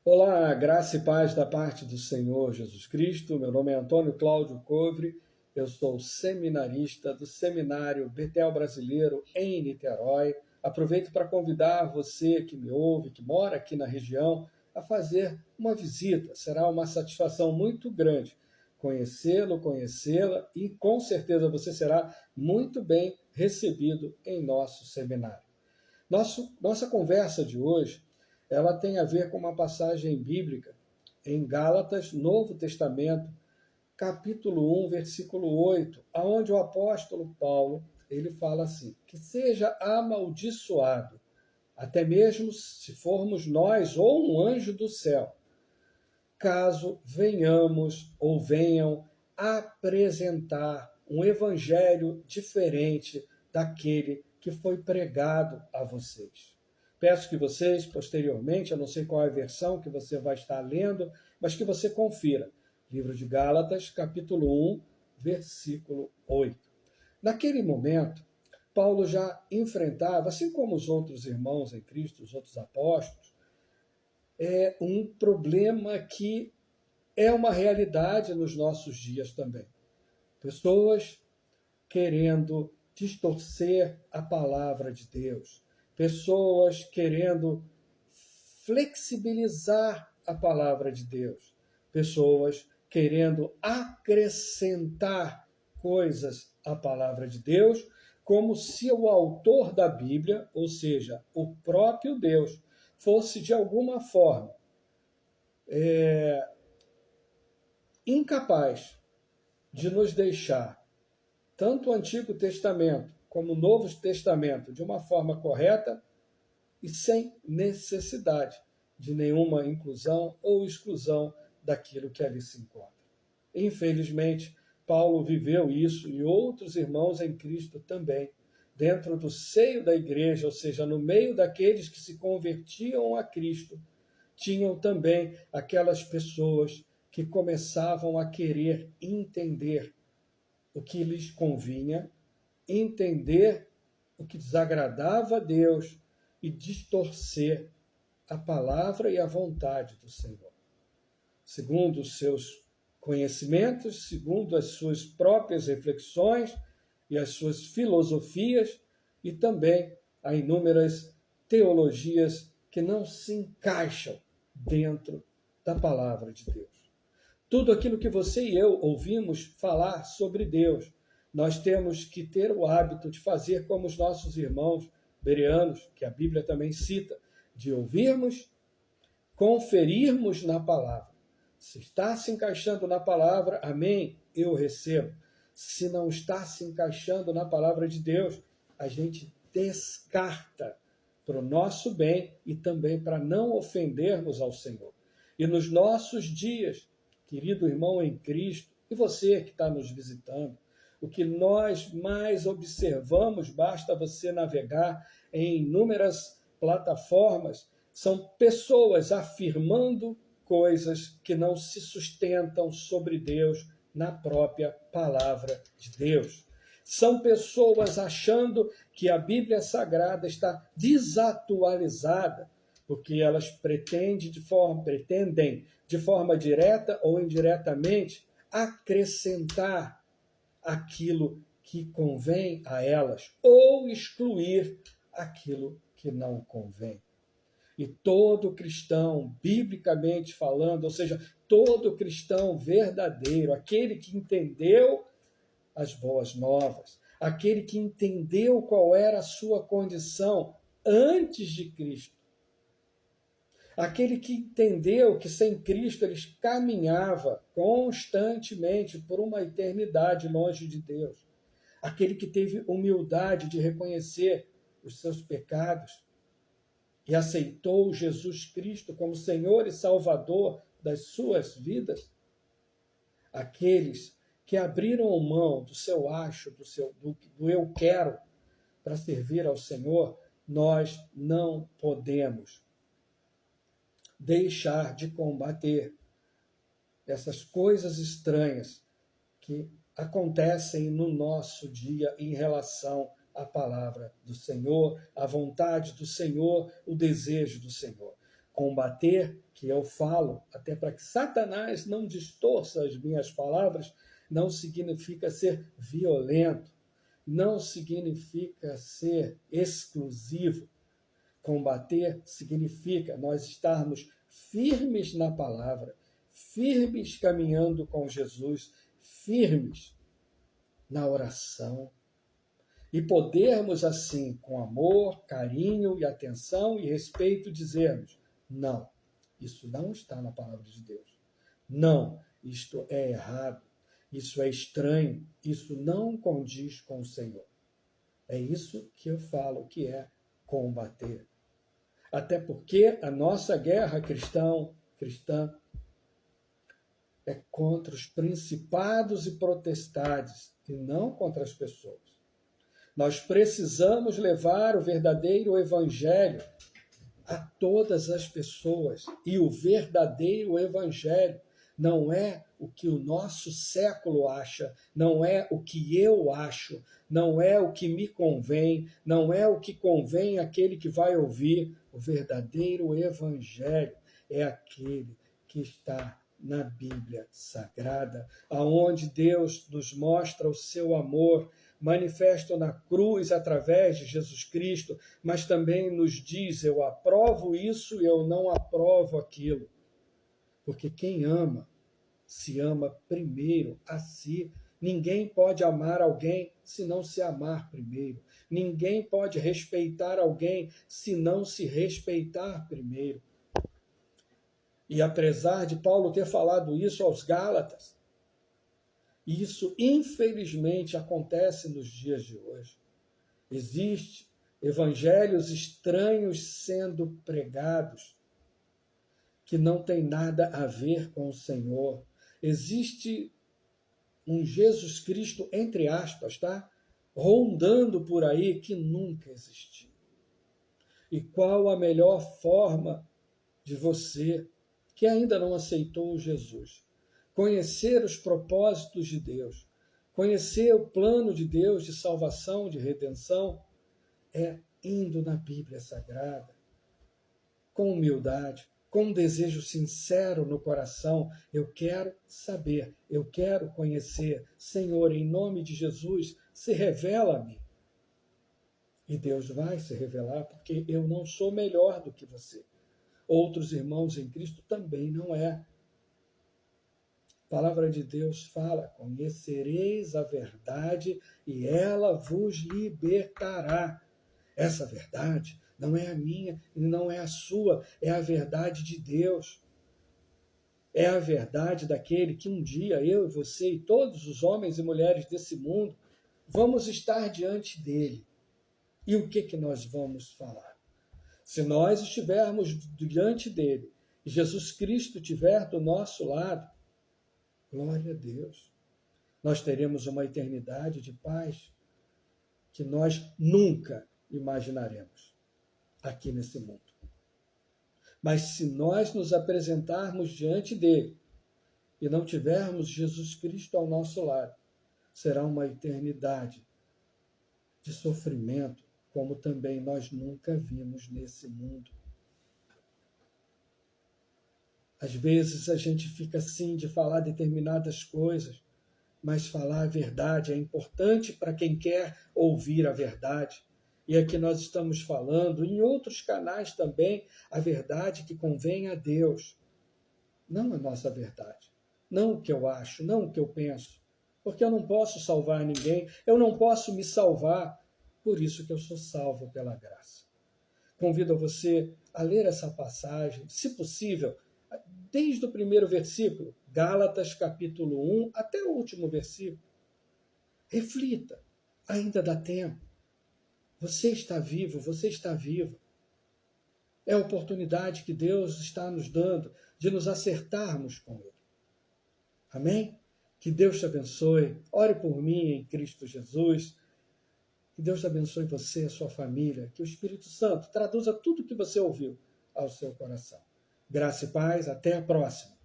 Olá, graça e paz da parte do Senhor Jesus Cristo. Meu nome é Antônio Cláudio Covre, eu sou seminarista do Seminário Betel Brasileiro em Niterói. Aproveito para convidar você que me ouve, que mora aqui na região, a fazer uma visita. Será uma satisfação muito grande conhecê-lo, conhecê-la e com certeza você será muito bem recebido em nosso seminário. Nossa conversa de hoje, ela tem a ver com uma passagem bíblica em Gálatas, Novo Testamento, capítulo 1, versículo 8, aonde o apóstolo Paulo, ele fala assim: que seja amaldiçoado, até mesmo se formos nós ou um anjo do céu, caso venhamos ou venham apresentar um evangelho diferente daquele que foi pregado a vocês. Peço que vocês, posteriormente, eu não sei qual é a versão que você vai estar lendo, mas que você confira. Livro de Gálatas, capítulo 1, versículo 8. Naquele momento, Paulo já enfrentava, assim como os outros irmãos em Cristo, os outros apóstolos, um problema que é uma realidade nos nossos dias também. Pessoas querendo distorcer a palavra de Deus, pessoas querendo flexibilizar a palavra de Deus, pessoas querendo acrescentar coisas à palavra de Deus, como se o autor da Bíblia, ou seja, o próprio Deus, fosse de alguma forma incapaz de nos deixar tanto o Antigo Testamento como o Novo Testamento de uma forma correta e sem necessidade de nenhuma inclusão ou exclusão daquilo que ali se encontra. Infelizmente, Paulo viveu isso e outros irmãos em Cristo também, dentro do seio da igreja, ou seja, no meio daqueles que se convertiam a Cristo, tinham também aquelas pessoas que começavam a querer entender o que lhes convinha, entender o que desagradava a Deus e distorcer a palavra e a vontade do Senhor. Segundo os seus conhecimentos, segundo as suas próprias reflexões e as suas filosofias, e também há inúmeras teologias que não se encaixam dentro da palavra de Deus. Tudo aquilo que você e eu ouvimos falar sobre Deus, nós temos que ter o hábito de fazer como os nossos irmãos bereanos, que a Bíblia também cita, de ouvirmos, conferirmos na palavra. Se está se encaixando na palavra, amém, eu recebo. Se não está se encaixando na palavra de Deus, a gente descarta para o nosso bem e também para não ofendermos ao Senhor. E nos nossos dias, querido irmão em Cristo, e você que está nos visitando, o que nós mais observamos, basta você navegar em inúmeras plataformas, são pessoas afirmando coisas que não se sustentam sobre Deus na própria palavra de Deus. São pessoas achando que a Bíblia Sagrada está desatualizada, porque elas pretendem de forma direta ou indiretamente acrescentar aquilo que convém a elas ou excluir aquilo que não convém. E todo cristão, biblicamente falando, ou seja, todo cristão verdadeiro, aquele que entendeu as boas novas, aquele que entendeu qual era a sua condição antes de Cristo, aquele que entendeu que sem Cristo ele caminhava constantemente por uma eternidade longe de Deus, aquele que teve humildade de reconhecer os seus pecados e aceitou Jesus Cristo como Senhor e Salvador das suas vidas, aqueles que abriram mão do seu acho, do eu quero, para servir ao Senhor, nós não podemos deixar de combater essas coisas estranhas que acontecem no nosso dia em relação à palavra do Senhor, à vontade do Senhor, o desejo do Senhor. Combater, que eu falo, até para que Satanás não distorça as minhas palavras, não significa ser violento, não significa ser exclusivo. Combater significa nós estarmos firmes na palavra, firmes caminhando com Jesus, firmes na oração. E podermos, assim, com amor, carinho e atenção e respeito, dizermos: não, isso não está na palavra de Deus. Não, isto é errado, isso é estranho, isso não condiz com o Senhor. É isso que eu falo que é combater. Até porque a nossa guerra cristã é contra os principados e potestades, e não contra as pessoas. Nós precisamos levar o verdadeiro evangelho a todas as pessoas. E o verdadeiro evangelho não é o que o nosso século acha, não é o que eu acho, não é o que me convém, não é o que convém àquele que vai ouvir. O verdadeiro evangelho é aquele que está na Bíblia Sagrada, aonde Deus nos mostra o seu amor, manifesto na cruz através de Jesus Cristo, mas também nos diz: eu aprovo isso e eu não aprovo aquilo. Porque quem ama, se ama primeiro a si. Ninguém pode amar alguém se não se amar primeiro. Ninguém pode respeitar alguém se não se respeitar primeiro. E apesar de Paulo ter falado isso aos Gálatas, isso, infelizmente, acontece nos dias de hoje. Existem evangelhos estranhos sendo pregados que não tem nada a ver com o Senhor. Existe um Jesus Cristo, entre aspas, tá? Rondando por aí que nunca existiu. E qual a melhor forma de você, que ainda não aceitou Jesus, conhecer os propósitos de Deus, conhecer o plano de Deus de salvação, de redenção, é indo na Bíblia Sagrada, com humildade, com um desejo sincero no coração. Eu quero saber, eu quero conhecer. Senhor, em nome de Jesus, se revela a mim. E Deus vai se revelar, porque eu não sou melhor do que você. Outros irmãos em Cristo também não é. A palavra de Deus fala: conhecereis a verdade e ela vos libertará. Essa verdade não é a minha e não é a sua, é a verdade de Deus. É a verdade daquele que um dia eu e você e todos os homens e mulheres desse mundo vamos estar diante dele. E o que nós vamos falar? Se nós estivermos diante dele e Jesus Cristo estiver do nosso lado, glória a Deus, nós teremos uma eternidade de paz que nós nunca imaginaremos aqui nesse mundo. Mas se nós nos apresentarmos diante dele e não tivermos Jesus Cristo ao nosso lado, será uma eternidade de sofrimento, como também nós nunca vimos nesse mundo. Às vezes a gente fica assim de falar determinadas coisas, mas falar a verdade é importante para quem quer ouvir a verdade. E aqui nós estamos falando, em outros canais também, a verdade que convém a Deus. Não a nossa verdade. Não o que eu acho, não o que eu penso. Porque eu não posso salvar ninguém, eu não posso me salvar. Por isso que eu sou salvo pela graça. Convido você a ler essa passagem, se possível, desde o primeiro versículo, Gálatas capítulo 1, até o último versículo. Reflita, ainda dá tempo. Você está vivo, você está viva. É a oportunidade que Deus está nos dando de nos acertarmos com Ele. Amém? Que Deus te abençoe. Ore por mim em Cristo Jesus. Que Deus te abençoe você e a sua família. Que o Espírito Santo traduza tudo o que você ouviu ao seu coração. Graça e paz. Até a próxima.